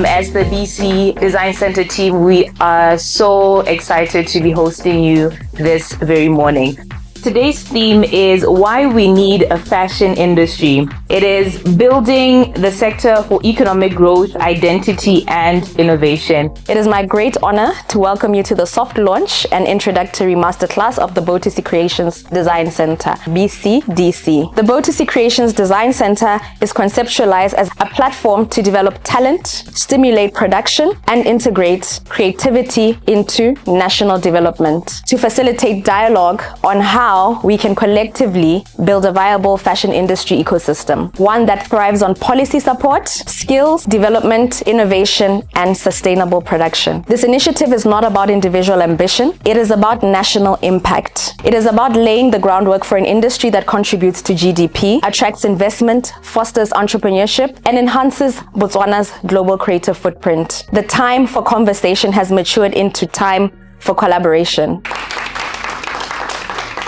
As the BC Design Centre team, we are so excited to be hosting you this very morning. Today's theme is why we need a fashion industry. It is building the sector for economic growth, identity, and innovation. It is my great honor to welcome you to the soft launch and introductory masterclass of the Botocy Creations Design Centre, BCDC. The Botocy Creations Design Centre is conceptualized as a platform to develop talent, stimulate production, and integrate creativity into national development, to facilitate dialogue on how we can collectively build a viable fashion industry ecosystem, one that thrives on policy support, skills development, innovation, and sustainable production. This initiative is not about individual ambition, it is about national impact. It is about laying the groundwork for an industry that contributes to GDP, attracts investment, fosters entrepreneurship, and enhances Botswana's global creative footprint. The time for conversation has matured into time for collaboration.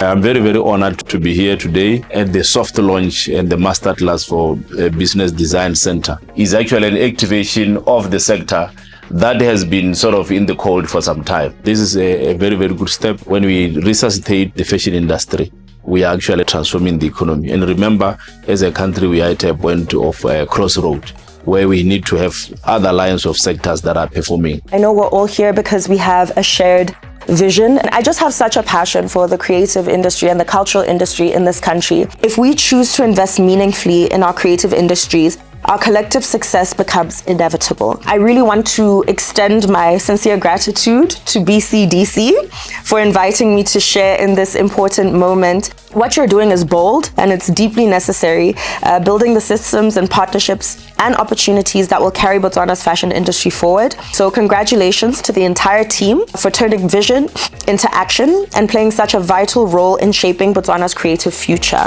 I'm very, very honored to be here today at the soft launch and the masterclass for Business Design Centre. It's actually an activation of the sector that has been sort of in the cold for some time. This is a very, very good step. When we resuscitate the fashion industry, we are actually transforming the economy. And remember, as a country, we are at a point of a crossroad where we need to have other lines of sectors that are performing. I know we're all here because we have a shared vision. And I just have such a passion for the creative industry and the cultural industry in this country. If we choose to invest meaningfully in our creative industries, our collective success becomes inevitable. I really want to extend my sincere gratitude to BCDC for inviting me to share in this important moment. What you're doing is bold and it's deeply necessary, building the systems and partnerships and opportunities that will carry Botswana's fashion industry forward. So congratulations to the entire team for turning vision into action and playing such a vital role in shaping Botswana's creative future.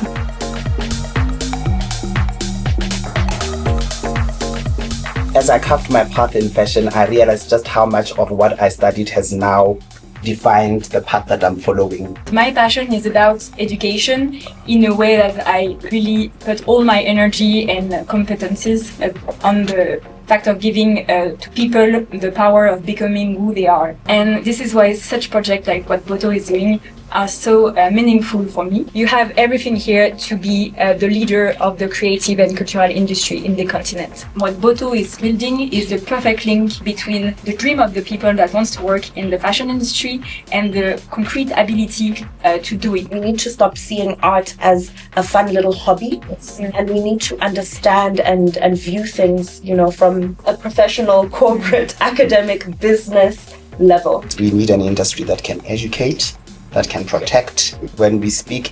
As I carved my path in fashion, I realized just how much of what I studied has now defined the path that I'm following. My passion is about education in a way that I really put all my energy and competencies on the fact of giving to people the power of becoming who they are. And this is why such projects like what Botho is doing are so meaningful for me. You have everything here to be the leader of the creative and cultural industry in the continent. What Botho is building is the perfect link between the dream of the people that wants to work in the fashion industry and the concrete ability to do it. We need to stop seeing art as a fun little hobby, and we need to understand and view things, from a professional, corporate, academic, business level. We need an industry that can educate, that can protect. When we speak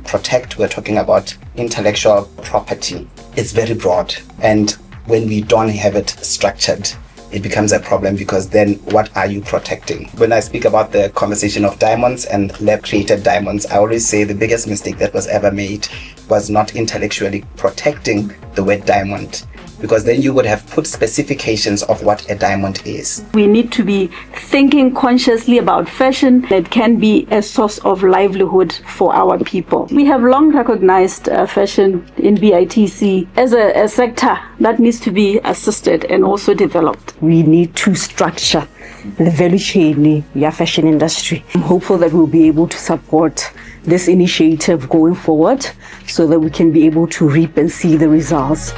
protect, we're talking about intellectual property. It's very broad. And when we don't have it structured, it becomes a problem because then what are you protecting? When I speak about the conversation of diamonds and lab-created diamonds, I always say the biggest mistake that was ever made was not intellectually protecting the word diamond, because then you would have put specifications of what a diamond is. We need to be thinking consciously about fashion that can be a source of livelihood for our people. We have long recognized fashion in BITC as a sector that needs to be assisted and also developed. We need to structure the value chain in fashion industry. I'm hopeful that we'll be able to support this initiative going forward so that we can be able to reap and see the results.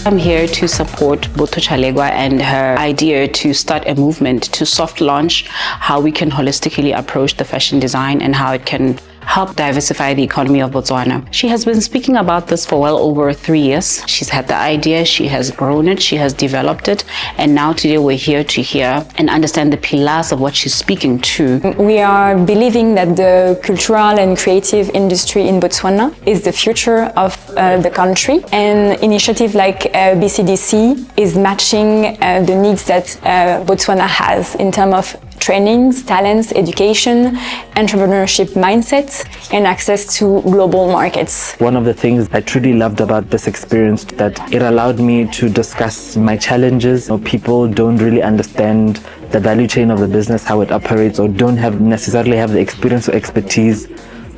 I'm here to support Botho Chalebgwa and her idea to start a movement to soft launch how we can holistically approach the fashion design and how it can help diversify the economy of Botswana. She has been speaking about this for well over 3 years. She's had the idea, she has grown it, she has developed it, and now today we're here to hear and understand the pillars of what she's speaking to. We are believing that the cultural and creative industry in Botswana is the future of the country, and initiative like BCDC is matching the needs that Botswana has in terms of trainings, talents, education, entrepreneurship mindsets, and access to global markets. One of the things I truly loved about this experience that it allowed me to discuss my challenges. People don't really understand the value chain of the business, how it operates, or don't necessarily have the experience or expertise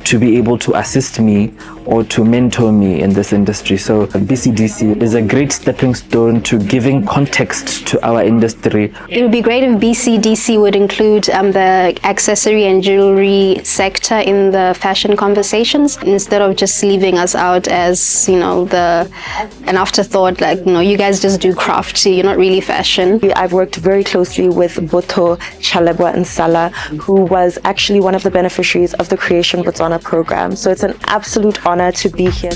to be able to assist me or to mentor me in this industry. So BCDC is a great stepping stone to giving context to our industry. It would be great if BCDC would include the accessory and jewelry sector in the fashion conversations, instead of just leaving us out as, you know, an afterthought, like, you know, you guys just do craft, you're not really fashion. I've worked very closely with Botho Chalebgwa and Sala, who was actually one of the beneficiaries of the Creation Botswana program. So it's an absolute honor to be here.